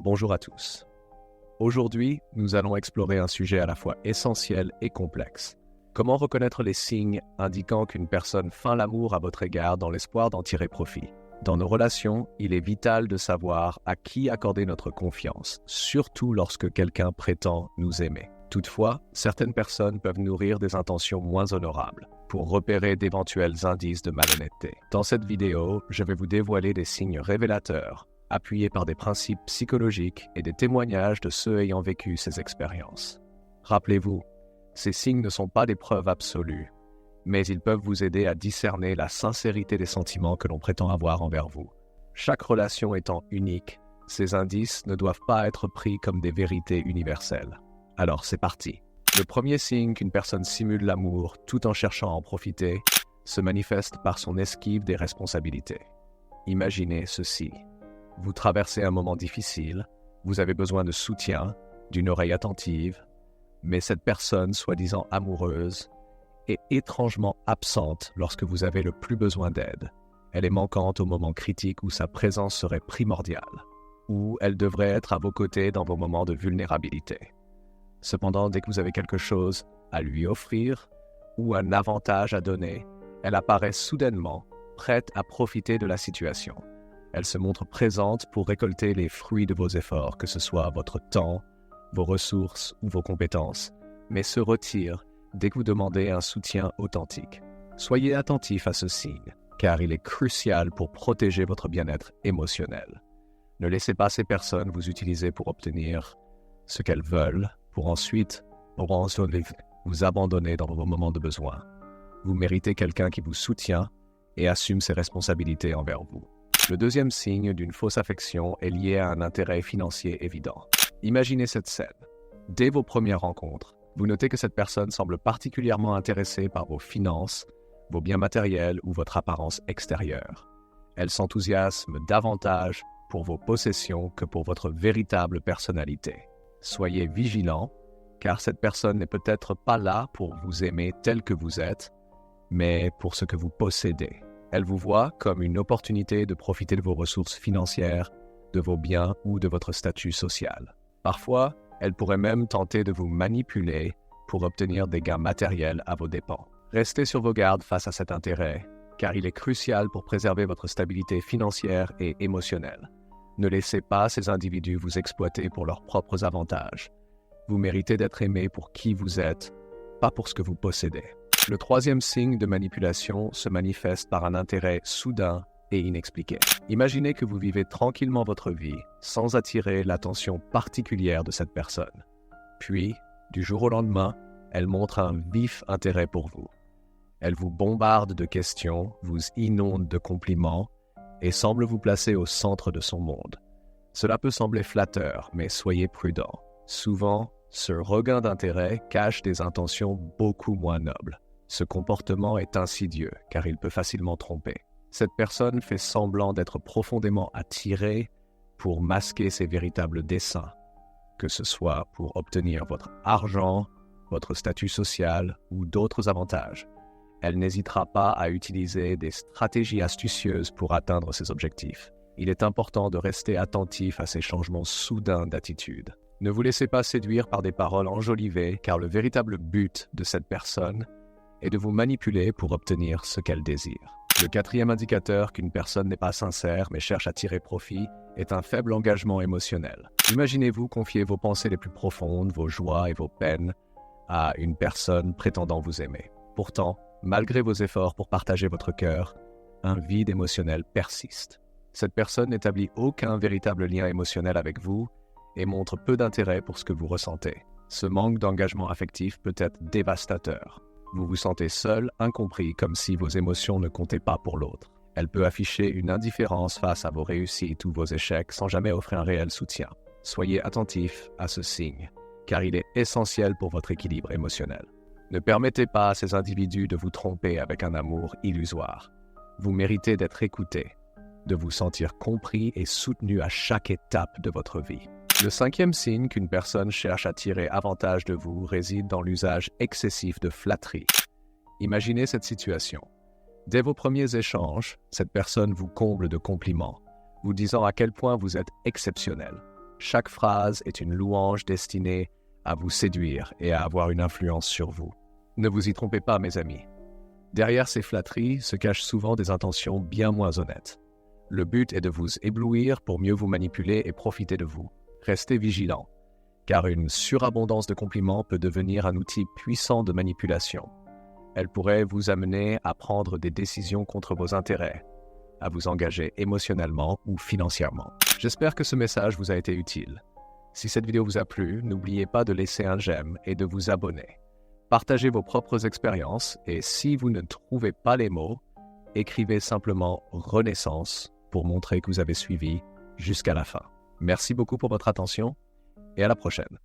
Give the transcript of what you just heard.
Bonjour à tous. Aujourd'hui, nous allons explorer un sujet à la fois essentiel et complexe. Comment reconnaître les signes indiquant qu'une personne feint l'amour à votre égard dans l'espoir d'en tirer profit? Dans nos relations, il est vital de savoir à qui accorder notre confiance, surtout lorsque quelqu'un prétend nous aimer. Toutefois, certaines personnes peuvent nourrir des intentions moins honorables pour repérer d'éventuels indices de malhonnêteté. Dans cette vidéo, je vais vous dévoiler des signes révélateurs appuyés par des principes psychologiques et des témoignages de ceux ayant vécu ces expériences. Rappelez-vous, ces signes ne sont pas des preuves absolues, mais ils peuvent vous aider à discerner la sincérité des sentiments que l'on prétend avoir envers vous. Chaque relation étant unique, ces indices ne doivent pas être pris comme des vérités universelles. Alors c'est parti. Le premier signe qu'une personne simule l'amour tout en cherchant à en profiter se manifeste par son esquive des responsabilités. Imaginez ceci. Vous traversez un moment difficile, vous avez besoin de soutien, d'une oreille attentive, mais cette personne, soi-disant amoureuse, est étrangement absente lorsque vous avez le plus besoin d'aide. Elle est manquante au moment critique où sa présence serait primordiale, ou elle devrait être à vos côtés dans vos moments de vulnérabilité. Cependant, dès que vous avez quelque chose à lui offrir ou un avantage à donner, elle apparaît soudainement, prête à profiter de la situation. Elle se montre présente pour récolter les fruits de vos efforts, que ce soit votre temps, vos ressources ou vos compétences, mais se retire dès que vous demandez un soutien authentique. Soyez attentif à ce signe, car il est crucial pour protéger votre bien-être émotionnel. Ne laissez pas ces personnes vous utiliser pour obtenir ce qu'elles veulent, pour ensuite vous abandonner dans vos moments de besoin. Vous méritez quelqu'un qui vous soutient et assume ses responsabilités envers vous. Le deuxième signe d'une fausse affection est lié à un intérêt financier évident. Imaginez cette scène. Dès vos premières rencontres, vous notez que cette personne semble particulièrement intéressée par vos finances, vos biens matériels ou votre apparence extérieure. Elle s'enthousiasme davantage pour vos possessions que pour votre véritable personnalité. Soyez vigilant, car cette personne n'est peut-être pas là pour vous aimer tel que vous êtes, mais pour ce que vous possédez. Elle vous voit comme une opportunité de profiter de vos ressources financières, de vos biens ou de votre statut social. Parfois, elle pourrait même tenter de vous manipuler pour obtenir des gains matériels à vos dépens. Restez sur vos gardes face à cet intérêt, car il est crucial pour préserver votre stabilité financière et émotionnelle. Ne laissez pas ces individus vous exploiter pour leurs propres avantages. Vous méritez d'être aimé pour qui vous êtes, pas pour ce que vous possédez. Le troisième signe de manipulation se manifeste par un intérêt soudain et inexpliqué. Imaginez que vous vivez tranquillement votre vie sans attirer l'attention particulière de cette personne. Puis, du jour au lendemain, elle montre un vif intérêt pour vous. Elle vous bombarde de questions, vous inonde de compliments et semble vous placer au centre de son monde. Cela peut sembler flatteur, mais soyez prudent. Souvent, ce regain d'intérêt cache des intentions beaucoup moins nobles. Ce comportement est insidieux, car il peut facilement tromper. Cette personne fait semblant d'être profondément attirée pour masquer ses véritables desseins, que ce soit pour obtenir votre argent, votre statut social ou d'autres avantages. Elle n'hésitera pas à utiliser des stratégies astucieuses pour atteindre ses objectifs. Il est important de rester attentif à ces changements soudains d'attitude. Ne vous laissez pas séduire par des paroles enjolivées, car le véritable but de cette personne est de vous manipuler pour obtenir ce qu'elle désire. Le quatrième indicateur qu'une personne n'est pas sincère mais cherche à tirer profit est un faible engagement émotionnel. Imaginez-vous confier vos pensées les plus profondes, vos joies et vos peines à une personne prétendant vous aimer. Pourtant, malgré vos efforts pour partager votre cœur, un vide émotionnel persiste. Cette personne n'établit aucun véritable lien émotionnel avec vous et montre peu d'intérêt pour ce que vous ressentez. Ce manque d'engagement affectif peut être dévastateur. Vous vous sentez seul, incompris, comme si vos émotions ne comptaient pas pour l'autre. Elle peut afficher une indifférence face à vos réussites ou vos échecs sans jamais offrir un réel soutien. Soyez attentif à ce signe, car il est essentiel pour votre équilibre émotionnel. Ne permettez pas à ces individus de vous tromper avec un amour illusoire. Vous méritez d'être écouté, de vous sentir compris et soutenu à chaque étape de votre vie. Le cinquième signe qu'une personne cherche à tirer avantage de vous réside dans l'usage excessif de flatterie. Imaginez cette situation. Dès vos premiers échanges, cette personne vous comble de compliments, vous disant à quel point vous êtes exceptionnel. Chaque phrase est une louange destinée à vous séduire et à avoir une influence sur vous. Ne vous y trompez pas, mes amis. Derrière ces flatteries se cachent souvent des intentions bien moins honnêtes. Le but est de vous éblouir pour mieux vous manipuler et profiter de vous. Restez vigilants, car une surabondance de compliments peut devenir un outil puissant de manipulation. Elle pourrait vous amener à prendre des décisions contre vos intérêts, à vous engager émotionnellement ou financièrement. J'espère que ce message vous a été utile. Si cette vidéo vous a plu, n'oubliez pas de laisser un j'aime et de vous abonner. Partagez vos propres expériences et si vous ne trouvez pas les mots, écrivez simplement « Renaissance » pour montrer que vous avez suivi jusqu'à la fin. Merci beaucoup pour votre attention et à la prochaine.